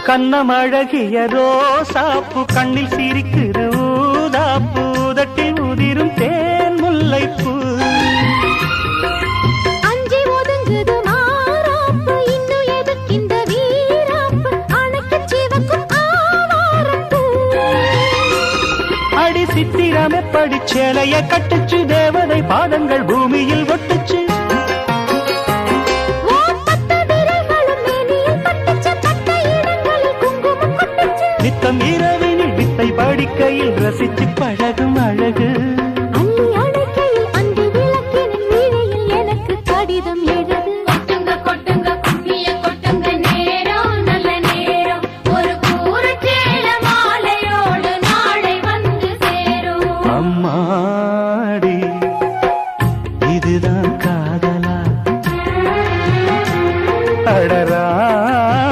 கண்ணமழகிய ரோசாப்பு கண்ணில் சிரிக்குது ஊதாப்பு உதட்டில் உதிரும் தேன் முல்லைப்பூ அஞ்சி ஒதுங்குது மாறாப்பு இன்னும் எதுக்கு இந்த வீராப்பு அணைக்கு சிவக்கும் ஆவாரப்பூ அடி சித்திரமே படிச்சேலைய கட்டுச்சு தேவதை பாதங்கள் பூமியில் ஒட்டுச்சு நித்தம் இரவினில் வித்தை படிக்கையில் ரசிச்சு பழகும்